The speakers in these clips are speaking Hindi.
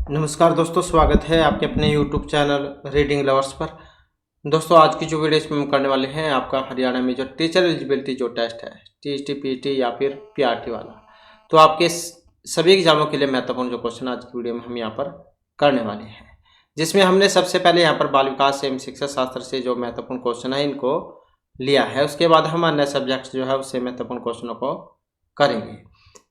नमस्कार दोस्तों, स्वागत है आपके अपने YouTube चैनल रीडिंग लवर्स पर। दोस्तों, आज की जो वीडियो इसमें हम करने वाले हैं आपका हरियाणा में जो टीचर एलिजिबिलिटी जो टेस्ट है टीएसटी पीटी या फिर पीआरटी वाला, तो आपके सभी एग्जामों के लिए महत्वपूर्ण जो क्वेश्चन आज की वीडियो में हम यहाँ पर करने वाले हैं, जिसमें हमने सबसे पहले यहाँ पर बाल विकास एवं शिक्षा शास्त्र से जो महत्वपूर्ण क्वेश्चन है इनको लिया है। उसके बाद हम अन्य सब्जेक्ट्स जो है उससे महत्वपूर्ण क्वेश्चनों को करेंगे।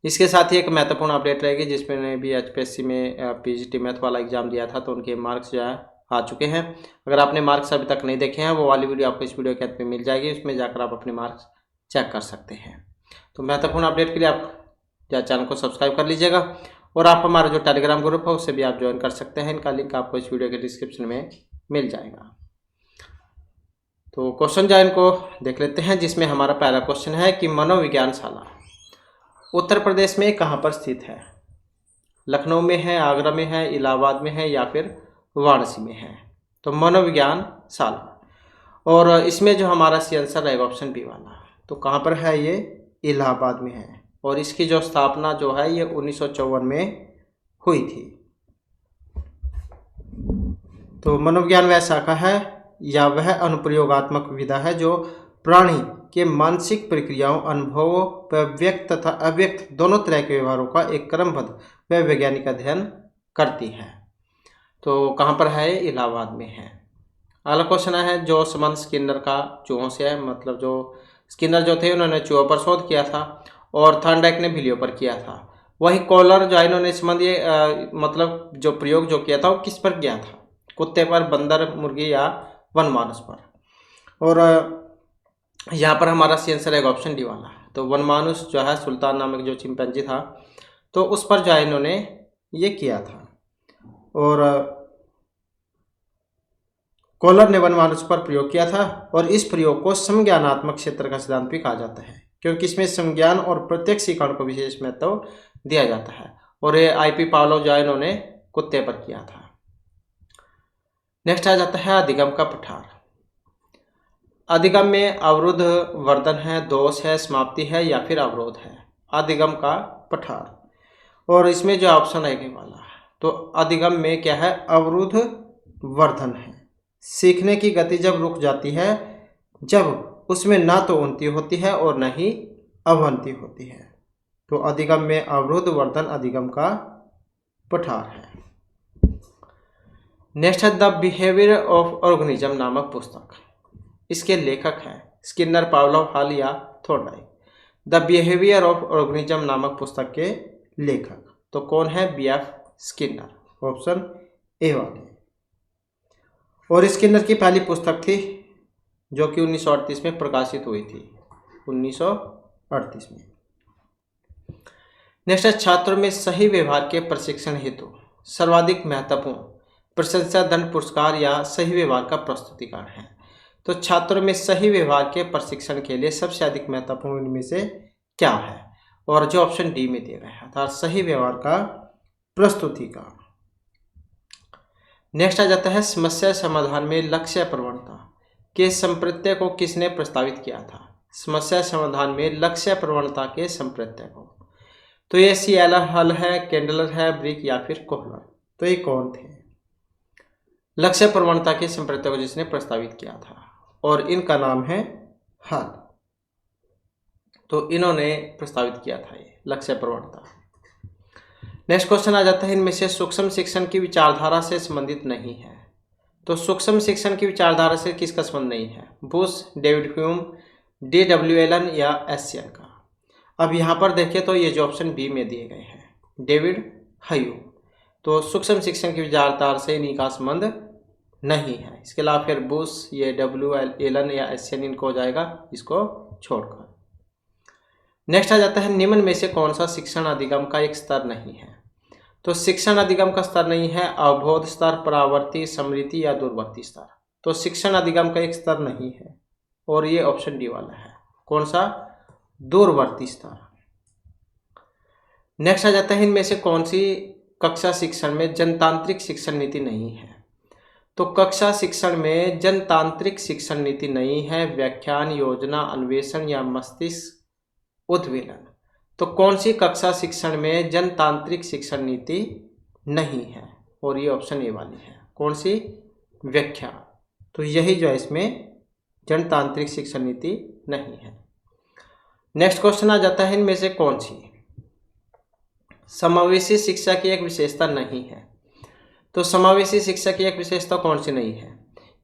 इसके साथ ही एक महत्वपूर्ण अपडेट रहेगी, जिसमें भी एचपीएससी में पीजीटी मैथ वाला एग्जाम दिया था तो उनके मार्क्स जो है आ चुके हैं। अगर आपने मार्क्स अभी तक नहीं देखे हैं वो वाली वीडियो आपको इस वीडियो के अंत में मिल जाएगी, उसमें जाकर आप अपने मार्क्स चेक कर सकते हैं। तो महत्वपूर्ण अपडेट के लिए आप चैनल को सब्सक्राइब कर लीजिएगा और आप हमारा जो टेलीग्राम ग्रुप है उससे भी आप ज्वाइन कर सकते हैं। इनका लिंक आपको इस वीडियो के डिस्क्रिप्शन में मिल जाएगा। तो क्वेश्चन जो इनको देख लेते हैं, जिसमें हमारा पहला क्वेश्चन है कि मनोविज्ञान शाला उत्तर प्रदेश में कहाँ पर स्थित है? लखनऊ में है, आगरा में है, इलाहाबाद में है या फिर वाराणसी में है? तो मनोविज्ञान शाला, और इसमें जो हमारा सी आंसर रहेगा ऑप्शन बी वाला। तो कहाँ पर है ये? इलाहाबाद में है, और इसकी जो स्थापना जो है ये 1954 में हुई थी। तो मनोविज्ञान वह शाखा है या वह अनुप्रयोगात्मक विधा है जो प्राणी के मानसिक प्रक्रियाओं, अनुभवों व व्यक्त तथा अव्यक्त दोनों तरह के व्यवहारों का एक क्रमबद्ध व वैज्ञानिक अध्ययन करती है। तो कहाँ पर है? इलाहाबाद में है। अगला क्वेश्चन है जो संबंध स्किनर का चूहों से है, मतलब जो स्किनर जो थे उन्होंने चूहों पर शोध किया था और थॉर्नडाइक ने बिल्लियों पर किया था। वही कॉलर जो है इन्होंने संबंध ये मतलब जो प्रयोग जो किया था वो किस पर किया था? कुत्ते पर, बंदर, मुर्गी या वनमानुष पर? और यहाँ पर हमारा सी आंसर है ऑप्शन डी वाला। तो वनमानुष जो है सुल्तान नामक जो चिंपैंजी था तो उस पर जो है इन्होंने ये किया था, और कॉलर ने वनमानुष पर प्रयोग किया था। और इस प्रयोग को संज्ञानात्मक क्षेत्र का सिद्धांत भी कहा जाता है, क्योंकि इसमें संज्ञान और प्रत्यक्ष इकाई को विशेष महत्व दिया जाता है। और ये आईपी पावलोव जो है इन्होंने कुत्ते पर किया था। नेक्स्ट आ जाता है अधिगम का पठार। अधिगम में अवरुद्ध, वर्धन है, दोष है, समाप्ति है या फिर अवरोध है? अधिगम का पठार, और इसमें जो ऑप्शन है वाला, तो अधिगम में क्या है? अवरुद्ध वर्धन है। सीखने की गति जब रुक जाती है, जब उसमें ना तो उन्नति होती है और न ही अवनति होती है। तो अधिगम में अवरुद्ध वर्धन अधिगम का पठार है। नेक्स्ट है द बिहेवियर ऑफ ऑर्गेनिज्म नामक पुस्तक। इसके लेखक हैं स्किनर, पावलोव, हॉल या Thorndike. The behaviour of organism नामक पुस्तक के लेखक तो कौन है? बीएफ स्किनर, ऑप्शन ए वाले। और स्किनर की पहली पुस्तक थी जो कि 1938 में प्रकाशित हुई थी, 1938 में। नेक्स्ट है छात्रों में सही व्यवहार के प्रशिक्षण हेतु सर्वाधिक महत्वपूर्ण प्रशंसा, दंड, पुरस्कार या सही व्यवहार का प्रस्तुतिकार है। तो छात्रों में सही व्यवहार के प्रशिक्षण के लिए सबसे अधिक महत्वपूर्ण इनमें से क्या है? और जो ऑप्शन डी में दिया गया है, अर्थात सही व्यवहार का प्रस्तुतिकार। नेक्स्ट आ जाता है समस्या समाधान में लक्ष्य प्रवणता के संप्रत्यय को किसने प्रस्तावित किया था? समस्या समाधान में लक्ष्य प्रवणता के संप्रत्यय को, तो ये सी एलर, हल है, केंडलर है, ब्रिक या फिर कोहलर? तो ये कौन थे? लक्ष्य प्रवणता के संप्रत्यय को जिसने प्रस्तावित किया था, और इनका नाम है हल। तो इन्होंने प्रस्तावित किया था ये लक्ष्य प्रवणता। नेक्स्ट क्वेश्चन आ जाता है इनमें से सूक्ष्म शिक्षण की विचारधारा से संबंधित नहीं है। तो सूक्ष्म शिक्षण की विचारधारा से किसका संबंध नहीं है? Bush, David Hume, DW Allen या एशियन का? अब यहाँ पर देखिए तो ये जो ऑप्शन बी में दिए गए हैं डेविड ह्यूम, तो सूक्ष्म शिक्षण की विचारधारा से इन्हीं का संबंध नहीं है। इसके अलावा फिर बुश, ये W एलन या एशियन इनको हो जाएगा, इसको छोड़कर। नेक्स्ट आ जाता है निम्न में से कौन सा शिक्षण अधिगम का एक स्तर नहीं है? तो शिक्षण अधिगम का स्तर नहीं है अवबोध स्तर, परावर्ती, स्मृति या दूरवर्ती स्तर? तो शिक्षण अधिगम का एक स्तर नहीं है, और ये ऑप्शन डी वाला है। कौन सा? दूरवर्ती स्तर। नेक्स्ट आ जाता है इनमें से कौन सी कक्षा शिक्षण में जनतांत्रिक शिक्षण नीति नहीं है? तो कक्षा शिक्षण में जनतांत्रिक शिक्षण नीति नहीं है व्याख्यान, योजना, अन्वेषण या मस्तिष्क उद्वेलन। तो कौन सी कक्षा शिक्षण में जनतांत्रिक शिक्षण नीति नहीं है? और ये ऑप्शन ए वाली है। कौन सी? व्याख्या। तो यही जो है इसमें जनतांत्रिक शिक्षा नीति नहीं है। नेक्स्ट क्वेश्चन आ जाता है, इनमें से कौन सी समावेशी शिक्षा की एक विशेषता नहीं है? तो समावेशी शिक्षा की एक विशेषता कौन सी नहीं है?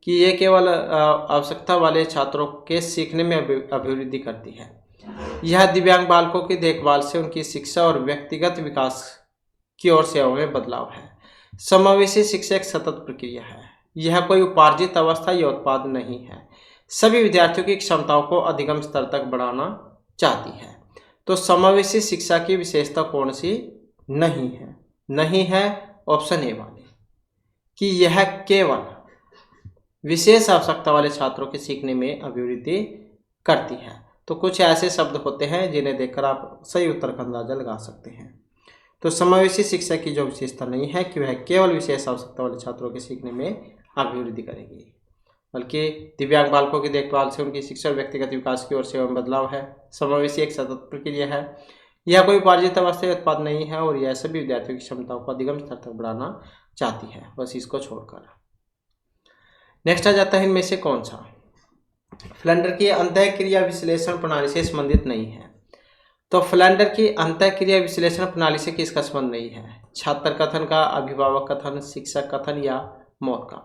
कि ये केवल आवश्यकता वाले छात्रों के सीखने में अभिवृद्धि करती है। यह दिव्यांग बालकों की देखभाल से उनकी शिक्षा और व्यक्तिगत विकास की ओर सेवाओं में बदलाव है। समावेशी शिक्षा एक सतत प्रक्रिया है। यह कोई उपार्जित अवस्था या उत्पाद नहीं है। सभी विद्यार्थियों की क्षमताओं को अधिगम स्तर तक बढ़ाना चाहती है। तो समावेशी शिक्षा की विशेषता कौन सी नहीं है? नहीं है ऑप्शन ए वाली, कि यह केवल विशेष आवश्यकता वाले छात्रों के सीखने में अभिवृद्धि करती है। तो कुछ ऐसे शब्द होते हैं जिन्हें देखकर आप सही उत्तर का अंदाजा लगा सकते हैं। तो समावेशी शिक्षा की जो विशेषता नहीं है कि वह केवल विशेष आवश्यकता वाले छात्रों के सीखने में अभिवृद्धि करेगी, बल्कि दिव्यांग बालकों की देखभाल से उनकी शिक्षा और व्यक्तिगत विकास की ओर सेवा में बदलाव है। समावेशी एक सतत प्रक्रिया है। यह कोई उपार्जित अवस्था उत्पाद नहीं है और यह सभी विद्यार्थियों की क्षमताओं को अधिगम स्तर तक बढ़ाना चाहती है, बस इसको छोड़कर। नेक्स्ट आ जाता है, इनमें से कौन सा फ्लेंडर की अंतःक्रिया विश्लेषण प्रणाली से संबंधित नहीं है? तो फ्लेंडर की अंतःक्रिया विश्लेषण प्रणाली से किसका संबंध नहीं है? छात्र कथन का, अभिभावक कथन, शिक्षक कथन या मोर का?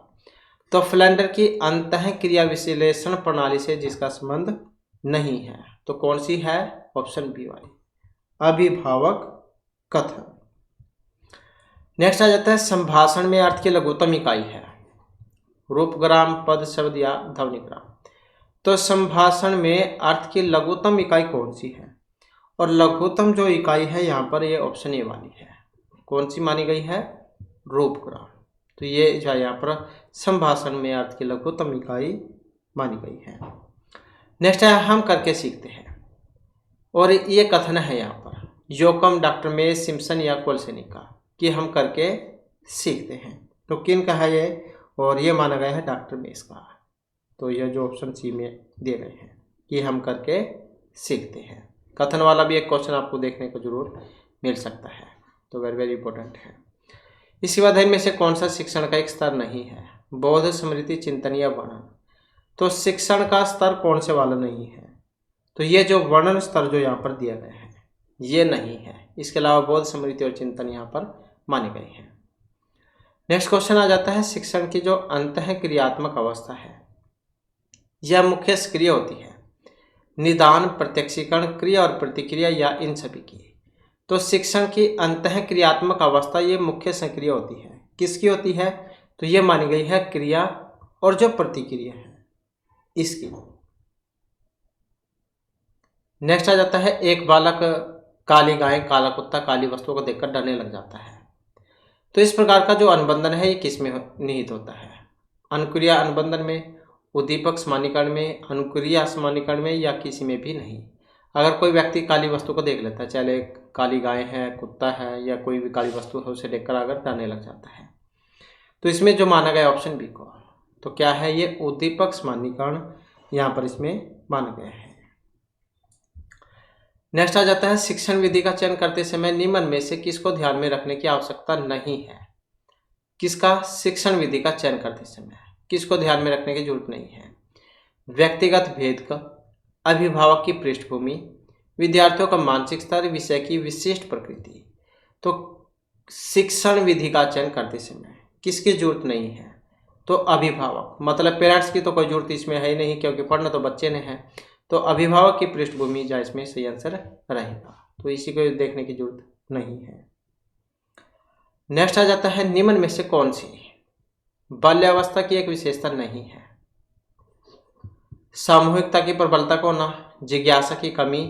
तो फ्लेंडर की अंतःक्रिया विश्लेषण प्रणाली से जिसका संबंध नहीं है, तो कौन सी है? ऑप्शन बी वाली, अभिभावक कथन। नेक्स्ट आ जाता है, संभाषण में अर्थ की लघुत्तम इकाई है? रूपग्राम, पद शब्द या ध्वनिग्राम? तो संभाषण में अर्थ की लघुत्तम इकाई कौन सी है? और लघुत्तम जो इकाई है यहाँ पर ये ऑप्शन ए वाली है। कौन सी मानी गई है? रूपग्राम। तो ये जो है यहाँ पर संभाषण में अर्थ की लघुत्तम इकाई मानी गई है। नेक्स्ट है, हम करके सीखते हैं, और ये कथन है यहाँ पर योकम, डॉक्टर मे, सिम्पसन या कोलसेनी का, कि हम करके सीखते हैं। तो किन का है ये? और ये माना गया है डॉक्टर मेस का। तो यह जो ऑप्शन सी में दिए गए हैं कि हम करके सीखते हैं। कथन वाला भी एक क्वेश्चन आपको देखने को जरूर मिल सकता है, तो वेरी वेरी इंपॉर्टेंट है। इसके बाद इनमें से कौन सा शिक्षण का एक स्तर नहीं है? बोध, स्मृति, चिंतन या वर्णन? तो शिक्षण का स्तर कौन से वाला नहीं है? तो ये जो वर्णन स्तर जो यहाँ पर दिया गया है ये नहीं है। इसके अलावा बोध, स्मृति और चिंतन यहाँ पर माने गए हैं। नेक्स्ट क्वेश्चन आ जाता है, शिक्षण की जो अंतःक्रियात्मक अवस्था है यह मुख्य सक्रिय होती है? निदान, प्रत्यक्षीकरण, क्रिया और प्रतिक्रिया या इन सभी की? तो शिक्षण की अंतःक्रियात्मक अवस्था ये मुख्य सक्रिय होती है। किसकी होती है? तो ये मानी गई है क्रिया और जो प्रतिक्रिया है इसकी। नेक्स्ट आ जाता है, एक बालक काली गाय, काला कुत्ता, काली वस्तुओं को देखकर डरने लग जाता है। तो इस प्रकार का जो अनुबंधन है ये किस में निहित होता है? अनुक्रिया अनुबंधन में, उद्दीपक समानीकरण में, अनुक्रिया समानीकरण में या किसी में भी नहीं। अगर कोई व्यक्ति काली वस्तु को देख लेता है, चाहे काली गाय है, कुत्ता है या कोई भी काली वस्तु है, उसे देखकर अगर डरने लग जाता है, तो इसमें जो माना गया ऑप्शन बी को, तो क्या है ये? उद्दीपक समानीकरण यहाँ पर इसमें माना गया है। नेक्स्ट आ जाता है, शिक्षण विधि का चयन करते समय निम्न में से किसको ध्यान में रखने की आवश्यकता नहीं है? किसका? शिक्षण विधि का चयन करते समय किसको ध्यान में रखने की जरूरत नहीं है? व्यक्तिगत भेद का, अभिभावक की पृष्ठभूमि, विद्यार्थियों का मानसिक स्तर, विषय की विशिष्ट प्रकृति। तो शिक्षण विधि का चयन करते समय किसकी जरूरत नहीं है? तो अभिभावक, मतलब पेरेंट्स की तो कोई जरूरत इसमें है ही नहीं, क्योंकि पढ़ना तो बच्चे ने है। तो अभिभावक की पृष्ठभूमि जो इसमें सही आंसर रहेगा, तो इसी को देखने की जरूरत नहीं है। नेक्स्ट आ जाता है, निम्न में से कौन सी बाल्यावस्था की एक विशेषता नहीं है? सामूहिकता की प्रबलता को होना, जिज्ञासा की कमी,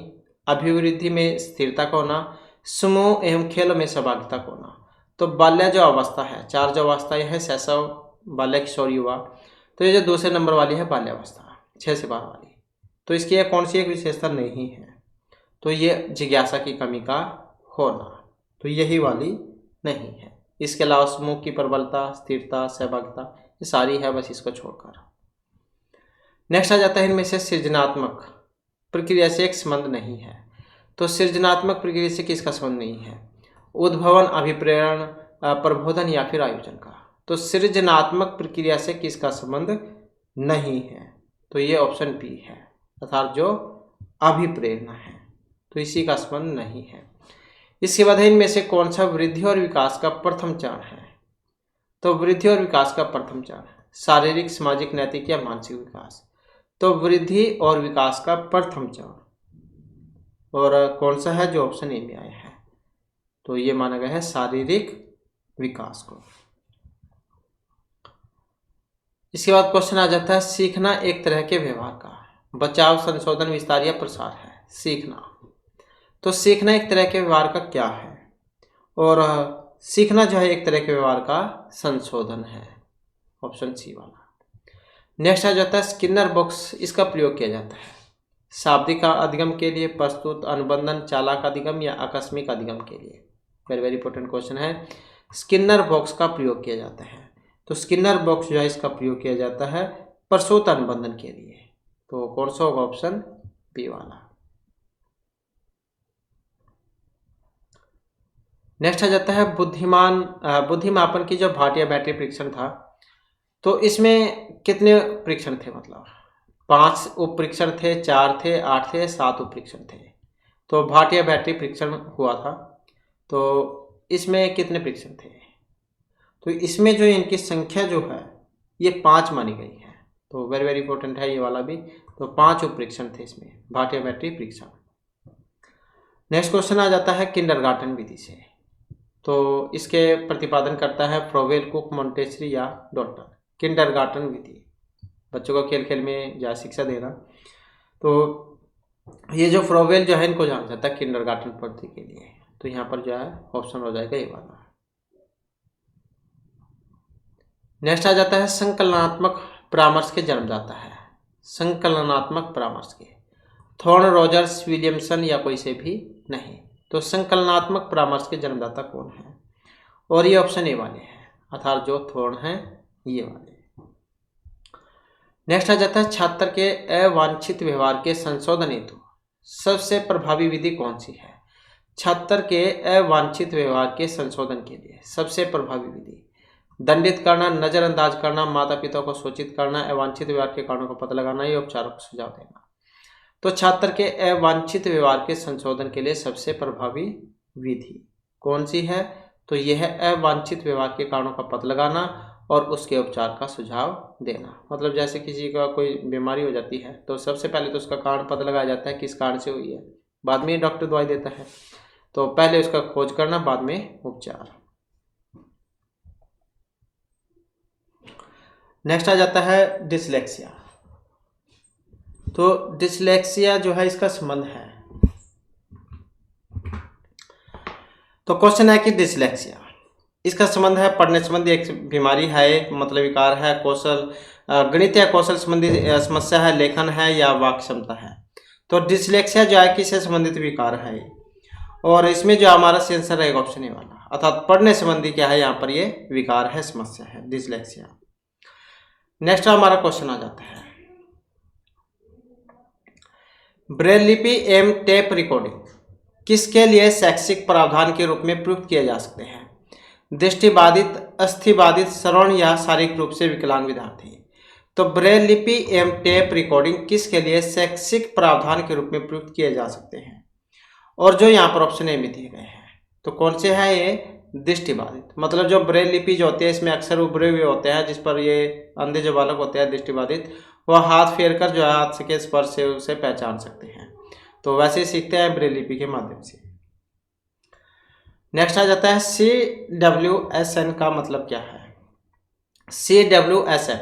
अभिवृद्धि में स्थिरता को होना, समूह एवं खेलों में सहभागिता को होना। तो बाल्य जो अवस्था है, चार जो अवस्थाएं हैं, शैशव, बाल्य, किशोर, युवा, तो ये जो दूसरे नंबर वाली है बाल्यावस्था 6 से 12 वाली, तो इसकी यह कौन सी एक विशेषता नहीं है? तो ये जिज्ञासा की कमी का होना, तो यही वाली नहीं है। इसके अलावा समूह की प्रबलता, स्थिरता, सहभागिता, ये सारी है, बस इसको छोड़कर। नेक्स्ट आ जाता है, इनमें से सृजनात्मक प्रक्रिया से एक संबंध नहीं है। तो सृजनात्मक प्रक्रिया से किसका संबंध नहीं है? उद्भवन, अभिप्रेरण, प्रबोधन या फिर आयोजन का। तो सृजनात्मक प्रक्रिया से किसका संबंध नहीं है? तो ये ऑप्शन बी है, अर्थात जो अभिप्रेरणा है, तो इसी का संबंध नहीं है। इसके बाद इनमें से कौन सा वृद्धि और विकास का प्रथम चरण है? तो वृद्धि और विकास का प्रथम चरण शारीरिक, सामाजिक, नैतिक या मानसिक विकास। तो वृद्धि और विकास का प्रथम चरण, और कौन सा है? जो ऑप्शन ए में आया है, तो ये माना गया है शारीरिक विकास को। इसके बाद क्वेश्चन आ जाता है, सीखना एक तरह के व्यवहार का बचाव, संशोधन, विस्तार या प्रसार है। सीखना, तो सीखना एक तरह के व्यवहार का क्या है? और सीखना जो है एक तरह के व्यवहार का संशोधन है, ऑप्शन सी वाला। नेक्स्ट आ जाता है स्किनर बॉक्स, इसका प्रयोग किया जाता है शाब्दिक अधिगम के लिए, प्रस्तुत, अनुबंधन, चालाक अधिगम या आकस्मिक अधिगम के लिए। वेरी वेरी इंपॉर्टेंट क्वेश्चन है। स्किनर बॉक्स का प्रयोग किया जाता है, तो स्किनर बॉक्स जो है इसका प्रयोग किया जाता है प्रसूत अनुबंधन के लिए। तो कौन सा होगा? ऑप्शन बी वाला। नेक्स्ट आ जाता है बुद्धिमापन की जो भाटिया बैटरी परीक्षण था, तो इसमें कितने परीक्षण थे? मतलब 5 उप परीक्षण थे, 4 थे, 8 थे, 7 उप परीक्षण थे। तो भाटिया बैटरी परीक्षण हुआ था, तो इसमें कितने परीक्षण थे? तो इसमें जो इनकी संख्या जो है ये 5 मानी गई है, तो वेरी वेरी इंपॉर्टेंट है ये वाला भी। तो 5 उप परीक्षण थे इसमें, भाटिया बैटरी परीक्षण। नेक्स्ट क्वेश्चन आ जाता है किंडरगार्टन विधि से, तो इसके प्रतिपादन करता है फ्रोवेल, कुक, मोंटेसरी या डॉल्टन। किंडरगार्टन विधि, बच्चों को खेल खेल में जो शिक्षा देना, तो ये जो फ्रोवेल जो है इनको जाना जाता है किंडरगार्टन पद्धति के लिए। तो यहाँ पर जो है ऑप्शन हो जाएगा ये वाला। नेक्स्ट आ जाता है संकलनात्मक परामर्श के जन्मदाता है। संकलनात्मक परामर्श के थॉर्न, रॉजर्स, विलियमसन या कोई से भी नहीं। तो संकलनात्मक परामर्श के जन्मदाता कौन है? और ये ऑप्शन ए वाले हैं, अर्थात जो थॉर्न है ये वाले। नेक्स्ट आ जाता है छात्र के अवांछित व्यवहार के संशोधन हेतु सबसे प्रभावी विधि कौन सी है? छात्र के अवांछित व्यवहार के संशोधन के लिए सबसे प्रभावी विधि दंडित करना, नजरअंदाज करना, माता पिता को सूचित करना, अवांछित व्यवहार के कारणों का पता लगाना या उपचारों को सुझाव देना। तो छात्र के अवांछित व्यवहार के संशोधन के लिए सबसे प्रभावी विधि कौन सी है? तो यह है अवांछित व्यवहार के कारणों का पता लगाना और उसके उपचार का सुझाव देना। मतलब जैसे किसी का कोई बीमारी हो जाती है तो सबसे पहले तो उसका कारण पता लगाया जाता है किस कारण से हुई है, बाद में डॉक्टर दवाई देता है। तो पहले उसका खोज करना, बाद में उपचार। नेक्स्ट आ जाता है डिसलेक्सिया। तो डिसलेक्सिया जो है इसका संबंध है, तो क्वेश्चन है कि डिसलेक्सिया इसका संबंध है पढ़ने संबंधी एक बीमारी है, मतलब विकार है, कौशल गणित या कौशल संबंधी समस्या है, लेखन है या वाक क्षमता है। तो डिसलेक्सिया जो है किससे संबंधित विकार है, और इसमें जो हमारा आंसर रहेगा ऑप्शन ए वाला, अर्थात पढ़ने संबंधी क्या है यहाँ पर ये विकार है, समस्या है डिसलेक्सिया। नेक्स्ट हमारा क्वेश्चन आ जाता है ब्रेल लिपि एवं टेप रिकॉर्डिंग किसके लिए शैक्षिक प्रावधान के रूप में प्रयुक्त किए जा सकते हैं? दृष्टिबाधित, अस्थिबाधित, श्रवण या शारीरिक रूप से विकलांग विद्यार्थी। तो ब्रेल लिपि एवं टेप रिकॉर्डिंग किसके लिए शैक्षिक प्रावधान के रूप में प्रयुक्त किए जा सकते हैं, और जो यहाँ पर ऑप्शन ए में दिए गए हैं तो कौन से हैं ये? दृष्टिबाधित, मतलब जो ब्रेल लिपि जो होती है इसमें अक्सर उभरे हुए होते हैं, जिस पर ये अंधे जो बालक होते हैं दृष्टिबाधित, वह हाथ फेर कर जो है हाथ के स्पर्श से उसे पहचान सकते हैं, तो वैसे सीखते हैं ब्रेल लिपि के माध्यम से। नेक्स्ट आ जाता है CWSN का मतलब क्या है? CWSN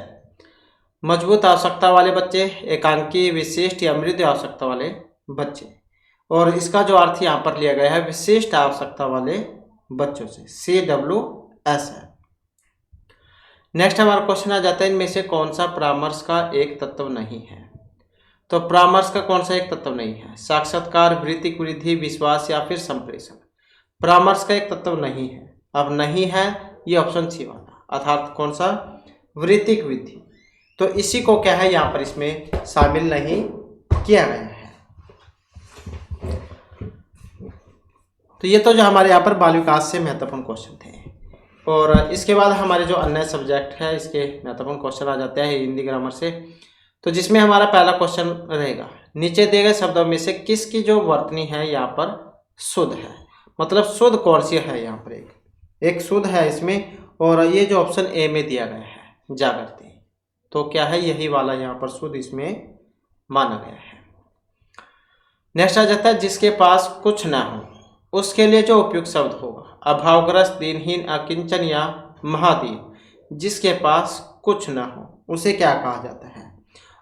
मजबूत आवश्यकता वाले बच्चे, एकांकी, विशिष्ट या मृदु आवश्यकता वाले बच्चे, और इसका जो अर्थ यहाँ पर लिया गया है विशिष्ट आवश्यकता वाले बच्चों से, CWSN। नेक्स्ट हमारा क्वेश्चन आ जाता है इनमें से कौन सा परामर्श का एक तत्व नहीं है? तो परामर्श का कौन सा एक तत्व नहीं है? साक्षात्कार, वृत्तिक वृद्धि, विश्वास या फिर संप्रेषण। परामर्श का एक तत्व नहीं है, अब नहीं है ये ऑप्शन सी वाला, अर्थात कौन सा? वृत्तिक वृद्धि। तो इसी को क्या है यहाँ पर इसमें शामिल नहीं किया गया है। तो ये तो जो हमारे यहाँ पर बाल विकास से महत्वपूर्ण क्वेश्चन थे। और इसके बाद हमारे जो अन्य सब्जेक्ट है इसके महत्वपूर्ण क्वेश्चन आ जाते हैं हिंदी ग्रामर से। तो जिसमें हमारा पहला क्वेश्चन रहेगा, नीचे दिए गए शब्दों में से किसकी जो वर्तनी है यहाँ पर शुद्ध है, मतलब शुद्ध कौन सी है। यहाँ पर एक शुद्ध है इसमें, और ये जो ऑप्शन ए में दिया गया है जागृति, तो क्या है, यही वाला यहाँ पर शुद्ध इसमें माना गया है। नेक्स्ट आ जाता है, जिसके पास कुछ ना हो उसके लिए जो उपयुक्त शब्द होगा, अभावग्रस्त, दीनहीन, अकिंचन या महादीन। जिसके पास कुछ ना हो उसे क्या कहा जाता है,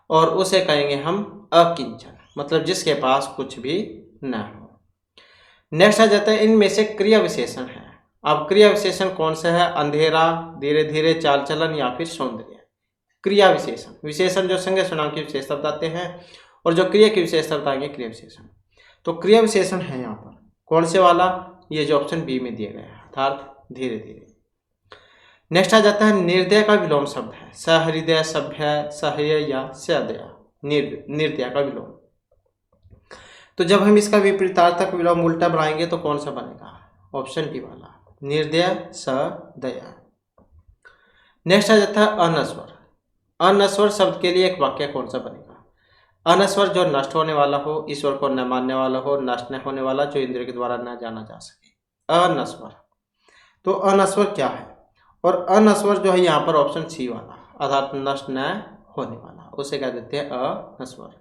और उसे कहेंगे हम अकिंचन, मतलब जिसके पास कुछ भी ना हो। नेक्स्ट आ जाता है, इनमें से क्रिया विशेषण है। अब क्रिया विशेषण कौन सा है, अंधेरा, धीरे धीरे, चाल चलन या फिर सौंदर्य। क्रिया विशेषण, विशेषण जो संज्ञा सर्वनाम की विशेषता बताते हैं, और जो क्रिया की विशेषता बताएंगे क्रिया विशेषण। तो क्रिया विशेषण है यहाँ पर कौन से वाला, ये जो ऑप्शन बी में दिया गया है, अर्थात धीरे धीरे। नेक्स्ट आ जाता है, निर्दय का विलोम शब्द है, सहृदय, सभ्य, सह्य या सदया। निर्दय का विलोम, तो जब हम इसका विपरीतार्थक विलोम उल्टा बनाएंगे तो कौन सा बनेगा, ऑप्शन डी वाला, निर्दय सदया। नेक्स्ट आ जाता है अनस्वर। अनस्वर शब्द के लिए एक वाक्य कौन सा बनेगा, अनस्वर जो नष्ट होने वाला हो, ईश्वर को न मानने वाला हो, नष्ट न होने वाला, जो इंद्रिय के द्वारा न जाना जा सके, अनस्वर। तो अनस्वर क्या है, और अनस्वर जो है यहाँ पर ऑप्शन सी वाला, अर्थात नष्ट न होने वाला, उसे क्या देते हैं अनस्वर।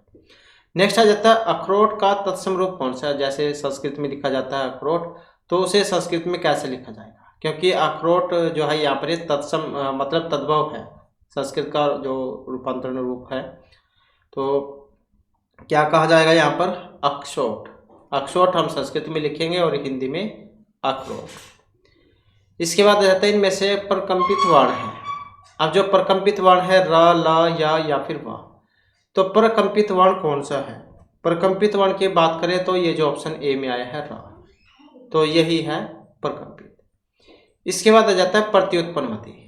नेक्स्ट आ जाता है, अखरोट का तत्सम रूप कौन सा है। जैसे संस्कृत में लिखा जाता है अखरोट, तो उसे संस्कृत में कैसे लिखा जाएगा, क्योंकि अखरोट जो है यहाँ पर तत्सम मतलब तद्भव है, संस्कृत का जो रूपांतरण रूप है, तो क्या कहा जाएगा यहाँ पर, अक्षोट। अक्षोट हम संस्कृत में लिखेंगे और हिंदी में अखरोट। इसके बाद रहता है, इनमें से प्रकंपित वर्ण है। अब जो प्रकंपित वर्ण है र, ल, या फिर व, तो प्रकंपित वर्ण कौन सा है। प्रकंपित वर्ण की बात करें तो ये जो ऑप्शन ए में आया है र, तो यही है प्रकंपित। इसके बाद आ जाता है प्रत्युत्पन्नमति।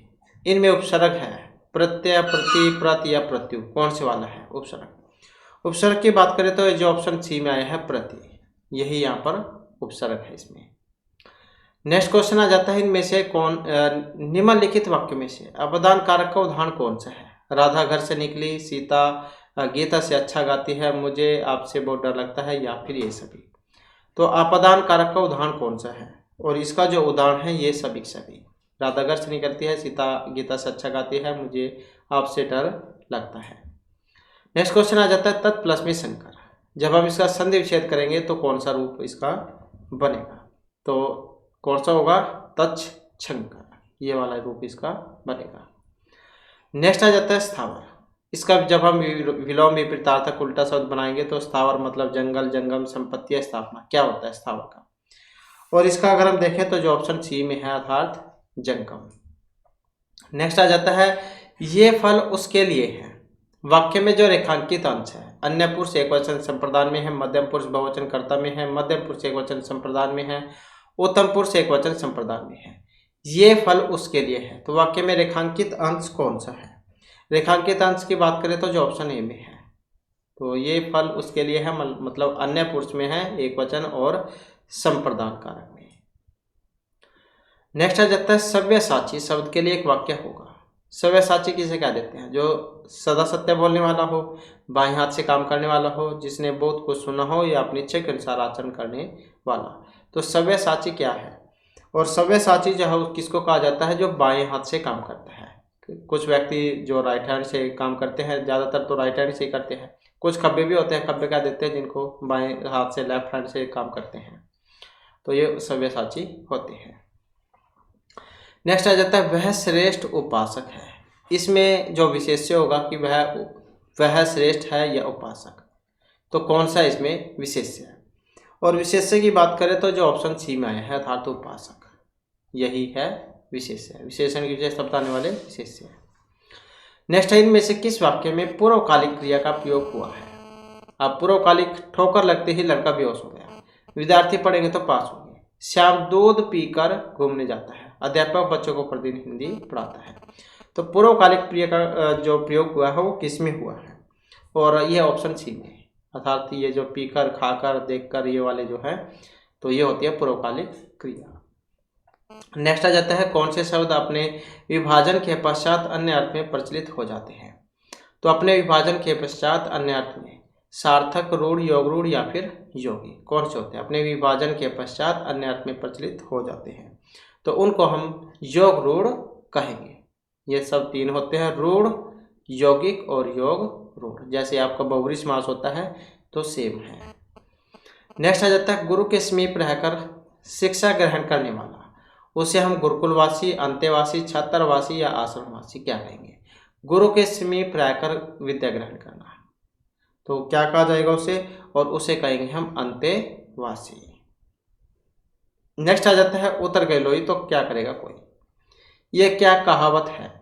इनमें उपसर्ग है, प्रत्यय, प्रति, प्रत या प्रत्यु, कौन से वाला है उपसर्ग। उपसर्ग की बात करें तो जो ऑप्शन सी में आया है प्रति, यही यहाँ पर उपसर्ग है इसमें। नेक्स्ट क्वेश्चन आ जाता है, इनमें से कौन निम्नलिखित वाक्य में से अपदान कारक का उदाहरण कौन सा है। राधा घर से निकली, सीता गीता से अच्छा गाती है, मुझे आपसे बहुत डर लगता है, या फिर ये सभी। तो अपदान कारक का उदाहरण कौन सा है, और इसका जो उदाहरण है ये सभी सभी। राधा घर से निकलती है, सीता गीता से अच्छा गाती है, मुझे आपसे डर लगता है। नेक्स्ट क्वेश्चन आ जाता है, तत् प्लस में संकर। जब हम इसका संधि विच्छेद करेंगे तो कौन सा रूप इसका बनेगा, तो कौन सा होगा, तच्छ छंकर, ये वाला रूप इसका बनेगा। नेक्स्ट आ जाता है स्थावर। इसका जब हम विलोम विपरीतार्थक उल्टा शब्द बनाएंगे तो स्थावर मतलब जंगल, जंगम, संपत्ति, स्थापना, क्या होता है स्थावर का। और इसका अगर हम देखें तो जो ऑप्शन सी में है, अर्थात जंगम। नेक्स्ट आ जाता है, ये फल उसके लिए है। वाक्य में जो रेखांकित अंश है, अन्य पुरुष एकवचन संप्रदान में है, मध्यम पुरुष बहुवचन कर्ता में है, मध्यम पुरुष एकवचन संप्रदान में है, उत्तम पुरुष एकवचन संप्रदान में है। ये फल उसके लिए है, तो वाक्य में रेखांकित अंश कौन सा है। रेखांकित अंश की बात करें तो जो ऑप्शन ए में है, तो ये फल उसके लिए है, मतलब अन्य पुरुष में है, एकवचन और संप्रदान कारक में। नेक्स्ट आ जाता है, सव्यसाची शब्द के लिए एक वाक्य होगा। सव्यसाची किसे क्या देते हैं, जो सदा सत्य बोलने वाला हो, बाएं हाथ से काम करने वाला हो, जिसने बहुत कुछ सुना हो, या अपनी इच्छा के अनुसार आचरण करने वाला। तो सव्यसाची क्या है, और सव्यसाची जो है किसको कहा जाता है, जो बाएं हाथ से काम करता है। कुछ व्यक्ति जो राइट हैंड से काम करते हैं, ज़्यादातर तो राइट हैंड से ही करते हैं, कुछ खब्बे भी होते हैं, खब्बे क्या देते हैं जिनको बाएं हाथ से, लेफ्ट हैंड से काम करते हैं, तो ये सव्यसाची होते हैं। नेक्स्ट आ जाता है, वह श्रेष्ठ उपासक है। इसमें जो विशेष्य होगा कि वह श्रेष्ठ है या उपासक, तो कौन सा इसमें विशेष्य है। और विशेष्य की बात करें तो जो ऑप्शन सी में आया है, अर्थात उपासक, यही है विशेष्य, विशेषण की विशेषता बताने वाले विशेष्य है। नेक्स्ट है, इनमें से किस वाक्य में पूर्वकालिक क्रिया का प्रयोग हुआ है। अब पूर्वकालिक, ठोकर लगते ही लड़का बेहोश हो गया, विद्यार्थी पढ़ेंगे तो पास होंगे, श्याम दूध पीकर घूमने जाता है, अध्यापक बच्चों को प्रतिदिन हिंदी पढ़ाता है। तो पूर्वकालिक क्रिया का जो प्रयोग हुआ है वो किस में हुआ है, और ये ऑप्शन सी में, अर्थात ये जो पीकर, खाकर, देखकर, ये वाले जो है, तो ये होती है पूर्वकालिक क्रिया। नेक्स्ट आ जाता है कौन से शब्द अपने विभाजन के पश्चात अन्य अर्थ में प्रचलित हो जाते हैं। तो अपने विभाजन के पश्चात अन्य अर्थ में सार्थक, रूढ़, योग रूढ़ या फिर योगी कौन से होते हैं? अपने विभाजन के पश्चात अन्य अर्थ में प्रचलित हो जाते हैं, तो उनको हम योग रूढ़ कहेंगे। ये सब तीन होते हैं, रूढ़, यौगिक और योग रूढ़। जैसे आपका बहुब्री समास होता है तो सेम है। नेक्स्ट आ जाता है गुरु के समीप रहकर शिक्षा ग्रहण करने वाला, उसे हम गुरुकुलवासी, अंतेवासी, छात्रवासी या आश्रमवासी क्या कहेंगे? गुरु के समीप रहकर विद्या ग्रहण करना, तो क्या कहा जाएगा उसे? और उसे कहेंगे हम अंतेवासी। नेक्स्ट आ जाता है उतर गए लोई, तो क्या करेगा कोई? ये क्या कहावत है?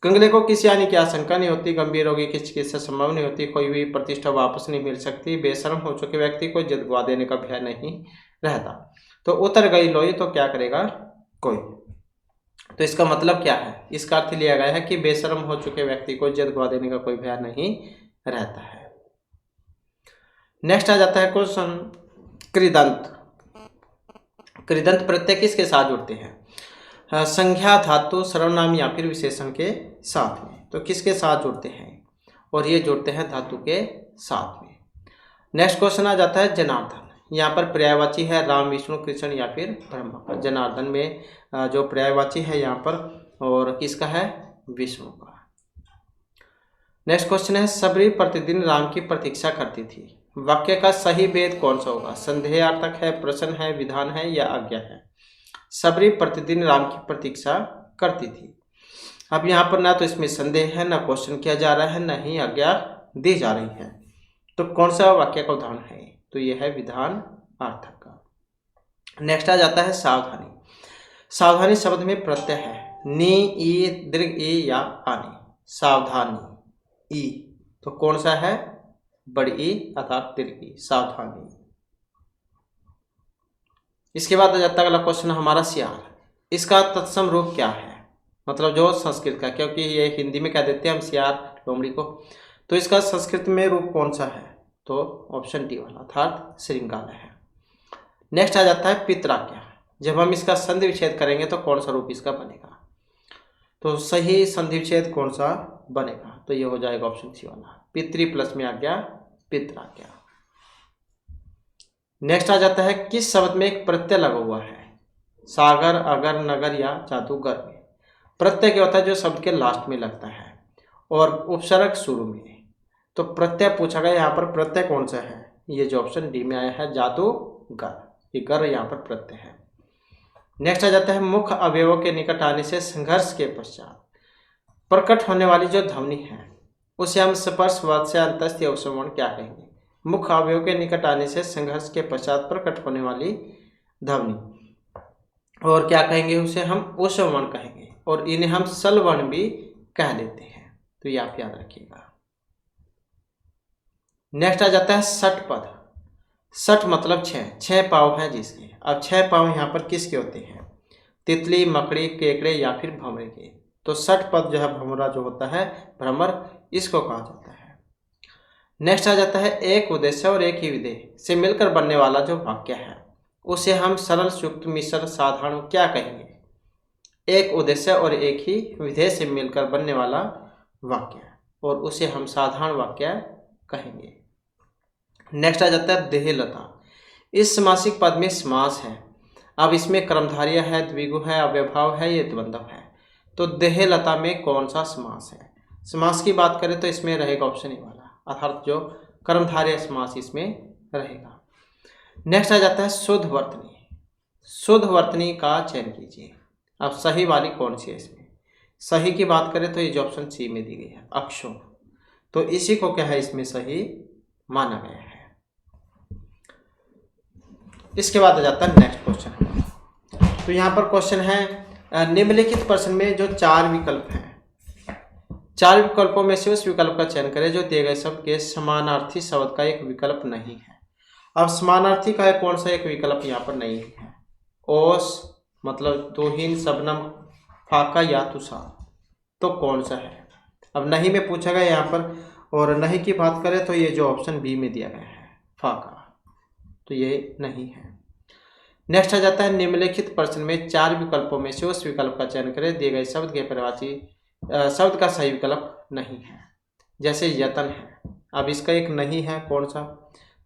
कंगले को किसी हानि की आशंका नहीं होती, गंभीर रोगी की चिकित्सा संभव नहीं होती, कोई भी प्रतिष्ठा वापस नहीं मिल सकती, बेशर्म हो चुके व्यक्ति को इज्जत गवा देने का भय नहीं रहता। तो उतर गई लोई, तो क्या करेगा कोई? तो इसका मतलब क्या है? इसका अर्थ लिया गया है कि बेशर्म हो चुके व्यक्ति को इज्जत गवा देने का कोई भय नहीं रहता है। नेक्स्ट आ जाता है क्वेश्चन कृदंत। कृदंत प्रत्यय किसके साथ जुड़ते हैं? संज्ञा, धातु, सर्वनाम या फिर विशेषण के साथ में। तो किसके साथ जुड़ते हैं? और ये जुड़ते हैं धातु के साथ में। नेक्स्ट क्वेश्चन आ जाता है जनार्दन। यहाँ पर पर्यायवाची है राम, विष्णु, कृष्ण या फिर ब्रह्मा। जनार्दन में जो पर्यायवाची है यहाँ पर, और किसका है? विष्णु का। नेक्स्ट क्वेश्चन है सबरी प्रतिदिन राम की प्रतीक्षा करती थी। वाक्य का सही भेद कौन सा होगा? संदेहार्थक है, प्रश्न है, विधान है या आज्ञा है? सबरी प्रतिदिन राम की प्रतीक्षा करती थी। अब यहाँ पर ना तो इसमें संदेह है, ना क्वेश्चन किया जा रहा है, ना ही आज्ञा दी जा रही है, तो कौन सा वाक्य का उदाहरण है? तो यह है विधान अर्थक का। नेक्स्ट आ जाता है सावधानी। सावधानी शब्द में प्रत्यय है नी, ई, दीर्घ ई या आनी। सावधानी ई, तो कौन सा है? बड़ी ई अर्थात दीर्घ ई, सावधानी। इसके बाद आ जाता है अगला क्वेश्चन हमारा सियार। इसका तत्सम रूप क्या है? मतलब जो संस्कृत का, क्योंकि ये हिंदी में कह देते हैं हम सियार लोमड़ी को, तो इसका संस्कृत में रूप कौन सा है? तो ऑप्शन डी वाला अर्थात श्रृंगार है। नेक्स्ट आ जाता है पितराज्ञा। जब हम इसका संधि विच्छेद करेंगे तो कौन सा रूप इसका बनेगा? तो सही संधि विच्छेद कौन सा बनेगा? तो ये हो जाएगा ऑप्शन सी वाला, पितृ प्लस में आज्ञा, पितराज्ञा। नेक्स्ट आ जाता है किस शब्द में एक प्रत्यय लगा हुआ है? सागर, अगर, नगर या जादूगर में। प्रत्यय क्या होता है? जो शब्द के लास्ट में लगता है और उपसर्ग शुरू में। तो प्रत्यय पूछा गया, यहाँ पर प्रत्यय कौन सा है? ये जो ऑप्शन डी में आया है जादूगर, ये गर यहाँ पर प्रत्यय है। नेक्स्ट आ जाता है मुख्य अवयवों के निकट आने से संघर्ष के पश्चात प्रकट होने वाली जो ध्वनि है उसे हम स्पर्श, वात्स्य, अंतस्थ या उपसर्वण क्या कहेंगे? मुख्य अवयव के निकट आने से संघर्ष के पश्चात प्रकट होने वाली ध्वनि, और क्या कहेंगे उसे? हम उपसर्वण कहेंगे, और इन्हें हम सलवर्ण भी कह लेते हैं, तो ये आप याद रखिएगा। नेक्स्ट आ जाता है सठ पद। सठ मतलब छह पाँव हैं जिसके। अब 6 पाँव यहाँ पर किसके होते हैं? तितली, मकड़ी, केकड़े या फिर भंवरे के। तो सठ पद जो है भंवरा जो होता है, भ्रमर, इसको कहा जाता है। नेक्स्ट आ जाता है एक उद्देश्य और एक ही विधेय से मिलकर बनने वाला जो वाक्य है उसे हम सरल, संयुक्त, मिश्र, साधारण क्या कहेंगे? एक उद्देश्य और एक ही विधेय से मिलकर बनने वाला वाक्य, और उसे हम साधारण वाक्य कहेंगे। नेक्स्ट आ जाता है देहलता। इस समासिक पद में समास है। अब इसमें कर्मधारय है, द्विगु है, अव्ययभाव है, ये द्वंद्व है। तो देहलता में कौन सा समास है? समास की बात करें तो इसमें रहेगा ऑप्शन ए वाला, अर्थात जो कर्मधारय समास इसमें रहेगा। नेक्स्ट आ जाता है शुद्ध वर्तनी। शुद्ध वर्तनी का चयन कीजिए। अब सही वाली कौन सी है इसमें? सही की बात करें तो ये जो ऑप्शन सी में दी गई है अक्षुभ, तो इसी को क्या है इसमें सही माना गया है। इसके बाद आ जाता है नेक्स्ट क्वेश्चन। तो यहाँ पर क्वेश्चन है निम्नलिखित प्रश्न में जो 4 विकल्प हैं, 4 विकल्पों में से उस विकल्प का चयन करें जो दिए गए शब्द के समानार्थी शब्द का एक विकल्प नहीं है। अब समानार्थी का कौन सा एक विकल्प यहाँ पर नहीं है? ओस मतलब तुहिन, शबनम, फाका या तुषार, तो कौन सा है? अब नहीं में पूछा गया यहाँ पर, और नहीं की बात करें तो ये जो ऑप्शन बी में दिया गया है फाका, तो ये नहीं है। नेक्स्ट आ जाता है निम्नलिखित प्रश्न में 4 विकल्पों में से उस विकल्प का चयन करें दिए गए शब्द के पर्यायवाची शब्द का सही विकल्प नहीं है। जैसे यतन है, अब इसका एक नहीं है, कौन सा?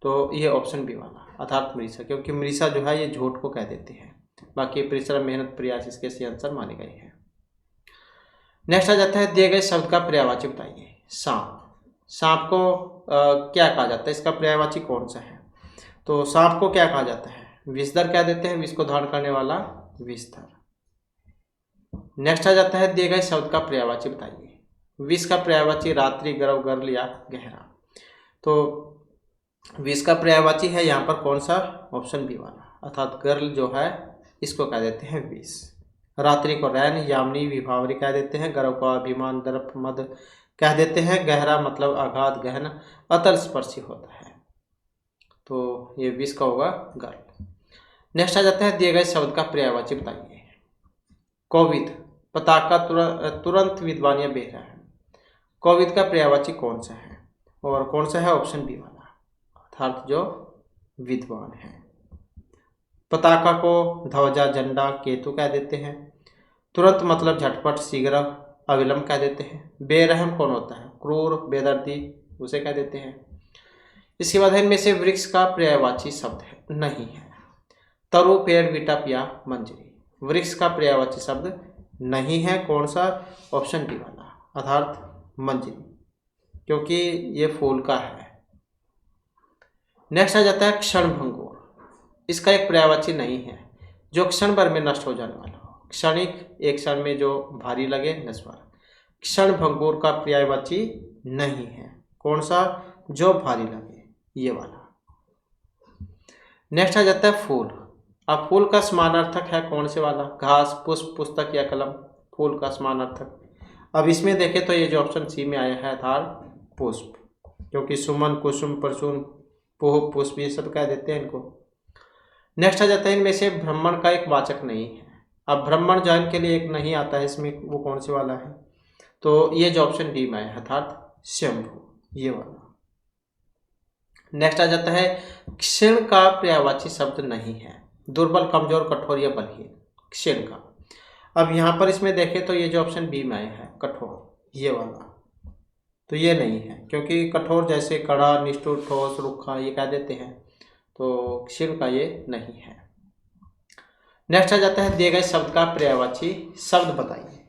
तो ये ऑप्शन बी वाला अर्थात मृषा, क्योंकि मृषा जो है ये झूठ को कह देते हैं। बाकी परिश्रम, मेहनत, प्रयास इसके सही आंसर माने गए हैं। नेक्स्ट आ जाता है दिए गए शब्द का पर्यायवाची बताइए। सांप, सांप को क्या कहा जाता है, इसका पर्यायवाची कौन सा है? तो सांप को क्या कहा जाता है? विषधर कह देते हैं, विष को धारण करने वाला विषधर। नेक्स्ट आ जाता है दिए गए शब्द का पर्यायवाची बताइए। विष का पर्यायवाची रात्रि, गर्व, गर्ल या गहरा। तो विष का पर्यायवाची है यहाँ पर कौन सा? ऑप्शन बी वाला अर्थात गर्ल जो है इसको कह देते हैं विष। रात्रि को रैन, यामिनी, विभावरी कह देते हैं। गर्व को अभिमान, दर्प, मद कह देते हैं। गहरा मतलब आघात, गहन, अतल स्पर्शी होता है। तो ये विष का होगा गर्ल। नेक्स्ट आ जाता है दिए गए शब्द का पर्यायवाची बताइए। कोविद, पताका, तुरंत, विद्वान या बेहरा है। कोविद का पर्यायवाची कौन सा है और कौन सा है? ऑप्शन बी वाला अर्थात जो विद्वान है। पताका को ध्वजा, झंडा, केतु कह देते हैं। तुरंत मतलब झटपट, शीघ्र, अविलंब कह देते हैं। बेरहम कौन होता है? क्रूर, बेदर्दी उसे कह देते हैं। इसके बाद इनमें से वृक्ष का पर्यायवाची शब्द है नहीं है। तरु, पेड़, विटप या मंजरी। वृक्ष का पर्यायवाची शब्द नहीं है, कौन सा? ऑप्शन डी वाला अर्थात मंजरी, क्योंकि ये फूल का है। नेक्स्ट आ जाता है क्षणभंगुर। इसका एक पर्यायवाची नहीं है, जो क्षण भर में नष्ट हो जाने वाला हो। क्षणिक, एक क्षण में जो भारी लगे, नश्वर। क्षणभंगुर का पर्यायवाची नहीं है, कौन सा? जो भारी लगे, ये वाला। नेक्स्ट आ जाता है फूल। अब फूल का समानार्थक है कौन से वाला? घास, पुष्प, पुस्तक या कलम। फूल का समानार्थक। अब इसमें देखें तो ये जो ऑप्शन सी में आया है अर्थात पुष्प, क्योंकि सुमन, कुसुम, परसुन, पोह, पुष्प ये सब कह देते हैं इनको। नेक्स्ट आ जाता है इनमें से ब्राह्मण का एक वाचक नहीं है। अब ब्राह्मण जैन के लिए एक नहीं आता है इसमें, वो कौन से वाला है? तो ये जो ऑप्शन डी में आया अर्थात शंभु, ये वाला। नेक्स्ट आ जाता है क्षीण का पर्यायवाची शब्द नहीं है। दुर्बल, कमजोर, कठोर या बलहीन। क्षीण का। अब यहाँ पर इसमें देखें तो ये जो ऑप्शन बी में आया है कठोर, ये वाला, तो ये नहीं है, क्योंकि कठोर जैसे कड़ा, निष्ठुर, ठोस, रुखा ये कह देते हैं। तो क्षीण का ये नहीं है। नेक्स्ट आ जाता है दिए गए शब्द का पर्यायवाची शब्द बताइए।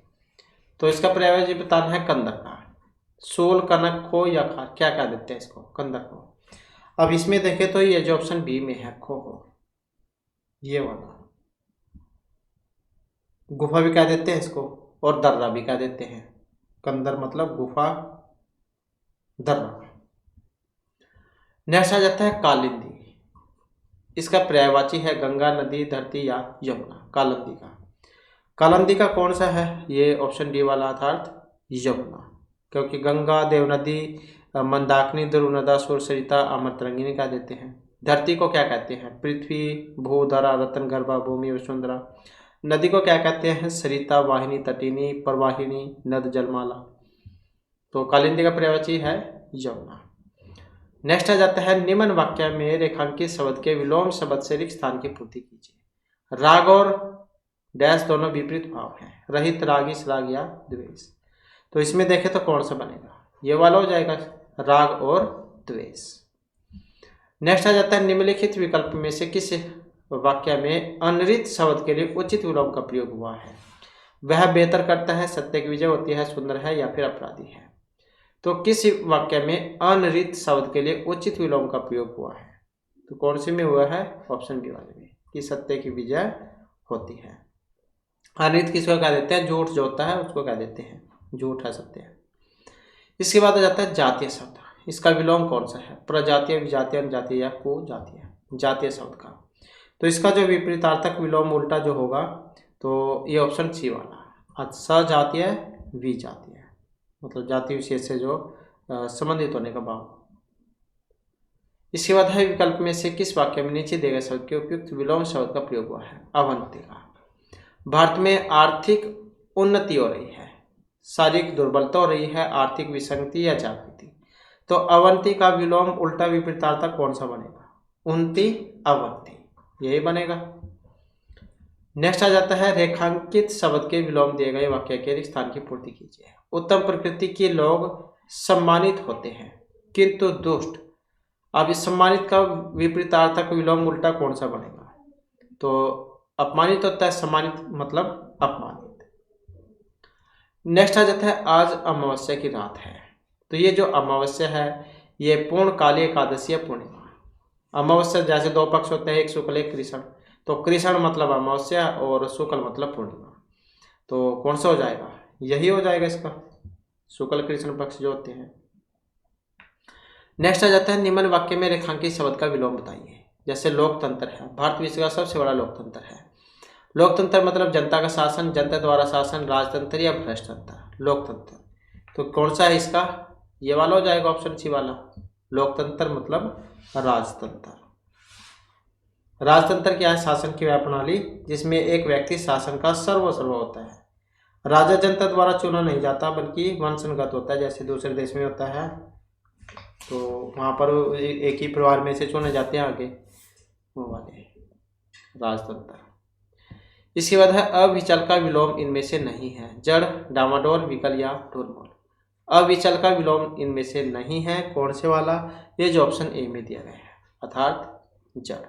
तो इसका पर्यायवाची बताना है कंदर का। सोल, कनक, खो या खार, क्या कह देते हैं इसको? कंदर को। अब इसमें देखें तो ये जो ऑप्शन बी में है खो, ये वाला। गुफा भी कह देते हैं इसको और दर्रा भी कह देते हैं। कंदर मतलब गुफा, दर्रा। नेक्स्ट आ जाता है कालिंदी। इसका पर्यायवाची है गंगा, नदी, धरती या यमुना। कालिंदी का। कालिंदी का कौन सा है? ये ऑप्शन डी वाला अर्थात यमुना, क्योंकि गंगा, देवनदी, मंदाकिनी, ध्रुवनदा, सुरसरिता, अमृतरंगिनी कह देते हैं। धरती को क्या कहते हैं? पृथ्वी, भूधरा, रत्न गर्भा, भूमि, वसुंधरा। नदी को क्या कहते हैं? सरिता, वाहिनी, तटिनी, प्रवाहिनी, नद, जलमाला। तो कालिंदी का पर्यायवाची है यमुना। नेक्स्ट आ जाता है निम्न वाक्य में रेखांकित शब्द के विलोम शब्द से रिक्त स्थान की पूर्ति कीजिए। राग और डैश दोनों विपरीत भाव हैं। रहित, रागिश, राग या द्वेष। तो इसमें देखें तो कौन सा बनेगा? ये वाला हो जाएगा, राग और द्वेष। नेक्स्ट आ जाता है निम्नलिखित विकल्प में से किस वाक्य में अनरित शब्द के लिए उचित विलोम का प्रयोग हुआ है? वह बेहतर करता है, सत्य की विजय होती है, सुंदर है या फिर अपराधी है। तो किस वाक्य में अनरित शब्द के लिए उचित विलोम का प्रयोग हुआ है? तो कौन सी में हुआ है? ऑप्शन बी वाले में, कि सत्य की विजय होती है। अनरित किसको कह देते हैं? झूठ जो होता है उसको कह देते हैं, झूठ है सत्य है। इसके बाद आ जाता है जातीय शब्द। इसका विलोम कौन सा है? प्रजातीय, विजातीय, अनुजातीय या कुजातीय। जातीय शब्द का। तो इसका जो विपरीतार्थक विलोम उल्टा जो होगा तो ये ऑप्शन सी वाला, सजातीय, विजातीय, मतलब जाति विशेष से जो संबंधित होने का भाव। इसके बाद है विकल्प में से किस वाक्य में नीचे दिए गए शब्द के उपयुक्त विलोम शब्द का प्रयोग हुआ है? अवंतिका। भारत में आर्थिक उन्नति हो रही है, शारीरिक दुर्बलता हो रही है, आर्थिक विसंगति या जागृति। तो अवंती का विलोम उल्टा विपरीतार्थक कौन सा बनेगा? उन्नति, अवंती, यही बनेगा। नेक्स्ट आ जाता है रेखांकित शब्द के विलोम दिए गए वाक्य के रिक्त स्थान की पूर्ति कीजिए। उत्तम प्रकृति के लोग सम्मानित होते हैं किंतु दुष्ट। अब इस सम्मानित का विपरीतार्थक विलोम उल्टा कौन सा बनेगा? तो अपमानित होता है, सम्मानित मतलब अपमानित। नेक्स्ट आ जाता है आज अमावस्या की रात है। तो ये जो अमावस्या है ये पूर्ण काली एकादशी पूर्णिमा। अमावस्या जैसे दो पक्ष होते हैं, एक शुक्ल एक कृष्ण। तो कृष्ण मतलब अमावस्या और शुक्ल मतलब पूर्णिमा। तो कौन सा हो जाएगा? यही हो जाएगा इसका, शुक्ल कृष्ण पक्ष जो होते हैं। नेक्स्ट आ जाता है निम्न वाक्य में रेखांकित शब्द का विलोम बताइए। जैसे लोकतंत्र है, भारत विश्व का सबसे बड़ा लोकतंत्र है। लोकतंत्र मतलब जनता का शासन, जनता द्वारा शासन, राजतंत्र या भ्रष्टतंत्र। लोकतंत्र तो कौन सा है इसका? ये वाला हो जाएगा, ऑप्शन सी वाला। लोकतंत्र मतलब राजतंत्र। राजतंत्र क्या है? शासन की वह प्रणाली जिसमें एक व्यक्ति शासन का सर्वस्व होता है। राजा जनता द्वारा चुना नहीं जाता बल्कि वंशगत होता है, जैसे दूसरे देश में होता है। तो वहाँ पर एक ही परिवार में से चुने जाते हैं आगे, वो वाले राजतंत्र। इसके बाद है अविचल का विलोम इनमें से नहीं है। जड़, डामाडोल, विकल या ढोलमोल। अविचल का विलोम इनमें से नहीं है, कौन से वाला? ये जो ऑप्शन ए में दिया गया है, अर्थात जड़।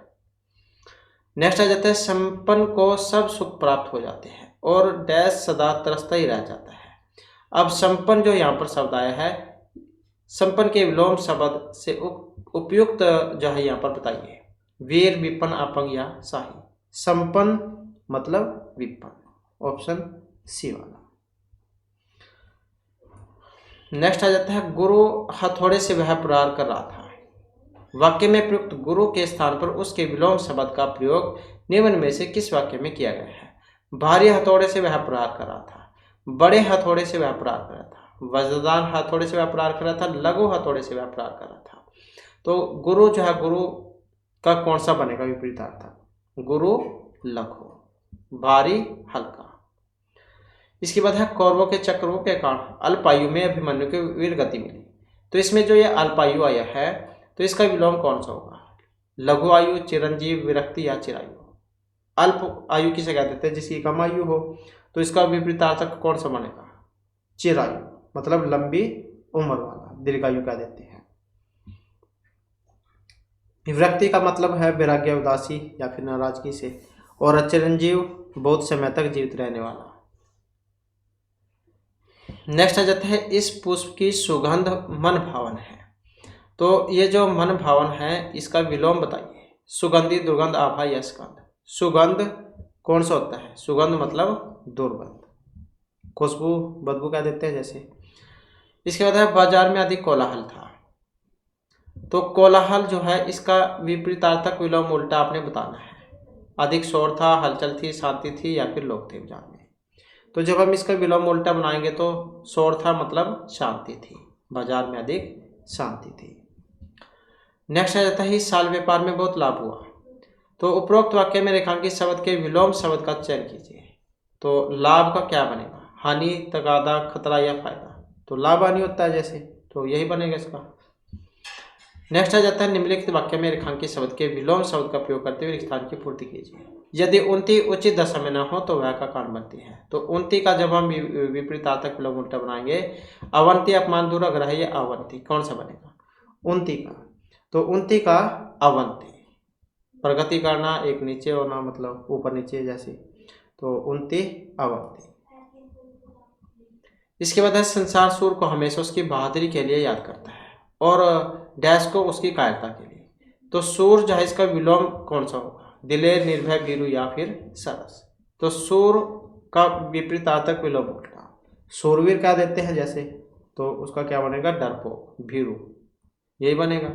नेक्स्ट आ जाता है संपन्न को सब सुख प्राप्त हो जाते हैं और डैश सदा त्रस्त ही रह जाता है। अब संपन्न जो यहाँ पर शब्द आया है, संपन्न के विलोम शब्द से उपयुक्त जो है यहाँ पर बताइए। वीर, विपन्न, अपंग या शाही। संपन्न मतलब विपन्न, ऑप्शन सी वाला। नेक्स्ट आ जाता है गुरु हथौड़े से वह प्रहार कर रहा था। वाक्य में प्रयुक्त गुरु के स्थान पर उसके विलोम शब्द का प्रयोग निम्न में से किस वाक्य में किया गया है? भारी हथौड़े से वह प्रहार कर रहा था, बड़े हथौड़े से वह प्रहार कर रहा था, वज्रदार हथौड़े से वह प्रहार कर रहा था, लघु हथौड़े से वह प्रहार कर रहा था। तो गुरु जो है, गुरु का कौन सा बनेगा विपरीतार्थक? गुरु लघु, भारी हल्का। इसके बाद है कौरवों के चक्रों के कारण अल्पायु में अभिमन्यु को वीर गति मिली। तो इसमें जो ये अल्पायु आया है तो इसका विलोम कौन सा होगा? लघु आयु, चिरंजीव, विरक्ति या चिरायु। अल्प आयु किसे कह देते हैं? जिसकी कम आयु हो। तो इसका विपरीतार्थक कौन सा बनेगा? चिरायु मतलब लंबी उम्र वाला, दीर्घायु कह देते हैं। विरक्ति का मतलब है वैराग्य, उदासी या फिर नाराजगी से। और चिरंजीव बहुत समय तक जीवित रहने वाला। नेक्स्ट आ जाता है इस पुष्प की सुगंध मन भावन है। तो ये जो मन भावन है इसका विलोम बताइए। सुगंधी, दुर्गंध, आभा या स्कंध। सुगंध कौन सा होता है? सुगंध मतलब दुर्गंध, खुशबू, बदबू कह देते हैं जैसे। इसके बाद है बाजार में अधिक कोलाहल था। तो कोलाहल जो है इसका विपरीतार्थक विलोम उल्टा आपने बताना है। अधिक शोर था, हलचल थी, शांति थी या फिर लोग थे बाजार में। तो जब हम इसका विलोम उल्टा बनाएंगे तो शोर था मतलब शांति थी, बाजार में अधिक शांति थी। नेक्स्ट आ जाता है इस साल व्यापार में बहुत लाभ हुआ। तो उपरोक्त वाक्य में रेखांकित शब्द के विलोम शब्द का चयन कीजिए। तो लाभ का क्या बनेगा? हानि, तगादा, खतरा या फायदा। तो लाभ हानि होता है जैसे, तो यही बनेगा इसका। नेक्स्ट आ जाता है निम्नलिखित वाक्य में रेखांकित शब्द के विलोम शब्द का प्रयोग करते हुए स्थान की पूर्ति कीजिए। यदि उन्नति उचित दशा में न हो तो वह का कारण बनती है। तो उन्नति का जब हम विपरीतार्थक विलोम उल्टा बनाएंगे, अवंती, अपमान, दुराग्रह या अवंती, कौन सा बनेगा? उन्नति का। तो उन्नति का अवंती, प्रगति करना, एक नीचे होना मतलब ऊपर नीचे जैसे। तो उन्नति, अवंती। इसके बाद है संसार सूर को हमेशा उसकी बहादुरी के लिए याद करता है और डैश को उसकी कायरता के लिए। तो सूर जो है इसका विलोम कौन सा होगा? दिलेर, निर्भय, भीरू या फिर सरस। तो सूर का विपरीतार्थक विलोम उल्टा सूरवीर कह देते हैं जैसे, तो उसका क्या बनेगा? डरपोक, भीरू, यही बनेगा।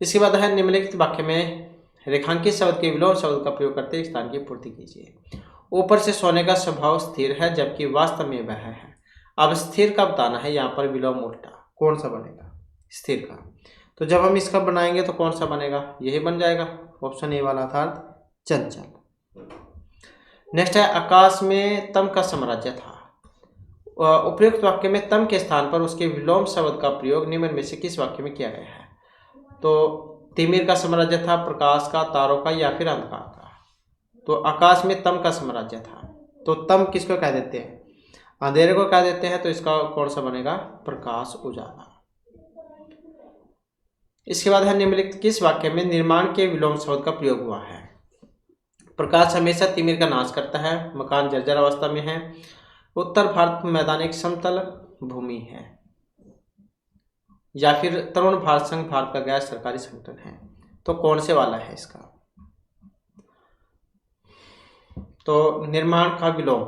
इसके बाद है निम्नलिखित वाक्य में रेखांकित शब्द के विलोम शब्द का प्रयोग करते स्थान की पूर्ति कीजिए। ऊपर से सोने का स्वभाव स्थिर है जबकि वास्तव में वह है। अब स्थिर का बताना है, यहाँ पर विलोम उल्टा कौन सा बनेगा? स्थिर का। तो जब हम इसका बनाएंगे तो कौन सा बनेगा? यही बन जाएगा, ऑप्शन ए वाला, अर्थात चंचल। नेक्स्ट है आकाश में तम का साम्राज्य था। उपयुक्त वाक्य में तम के स्थान पर उसके विलोम शब्द का प्रयोग निम्न में से किस वाक्य में किया गया है? तो तिमिर का साम्राज्य था, प्रकाश का, तारों का या फिर अंधकार का। तो आकाश में तम का साम्राज्य था। तो तम किसको कह देते हैं? अंधेरे को कह देते हैं। तो इसका कौन सा बनेगा? प्रकाश उजाला। इसके बाद है निम्नलिखित किस वाक्य में निर्माण के विलोम शब्द का प्रयोग हुआ है? प्रकाश हमेशा तिमिर का नाश करता है। मकान जर्जर अवस्था में है। उत्तर भारत में मैदान एक समतल भूमि है। या फिर तरुण भारत संघ भारत का गैर सरकारी संगठन है। तो कौन से वाला है इसका? तो निर्माण का विलोम,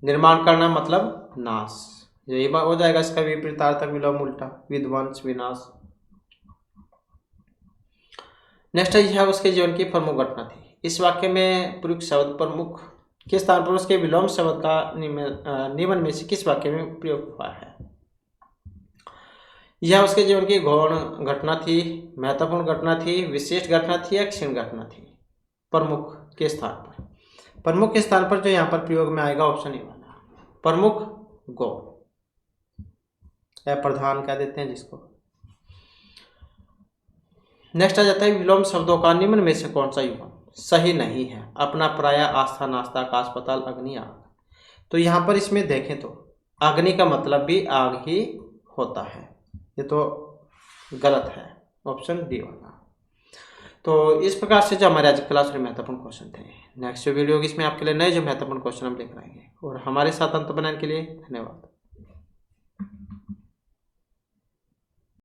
निर्माण करना मतलब नाश, यही हो जाएगा इसका विपरीतार्थक विलोम उल्टा, विध्वंस विनाश। नेक्स्ट है उसके जीवन की प्रमुख घटना थी। इस वाक्य में प्रयुक्त शब्द प्रमुख के स्थान पर उसके विलोम शब्द का निम्न में से किस वाक्य में प्रयोग हुआ है? यह उसके जीवन की गौण घटना थी, महत्वपूर्ण घटना थी, विशिष्ट घटना थी या क्षीण घटना थी? प्रमुख के स्थान पर, प्रमुख के स्थान पर जो यहाँ पर प्रयोग में आएगा ऑप्शन ए वाला, प्रमुख गौण या प्रधान कह देते हैं जिसको। नेक्स्ट आ जाता है विलोम शब्दों का निम्न में से कौन सा युग्म सही नहीं है? अपना, पराया, आस्था, नास्ता, आकाश पाताल, अग्नि, आग। तो यहाँ पर इसमें देखें तो अग्नि का मतलब भी आग ही होता है, ये तो गलत है, ऑप्शन डी वाला। तो इस प्रकार से जो हमारे आज की क्लास में महत्वपूर्ण क्वेश्चन थे। नेक्स्ट वीडियो इसमें आपके लिए नए जो महत्वपूर्ण क्वेश्चन हम लेकर आएंगे। और हमारे साथ अंत बनाने के लिए धन्यवाद।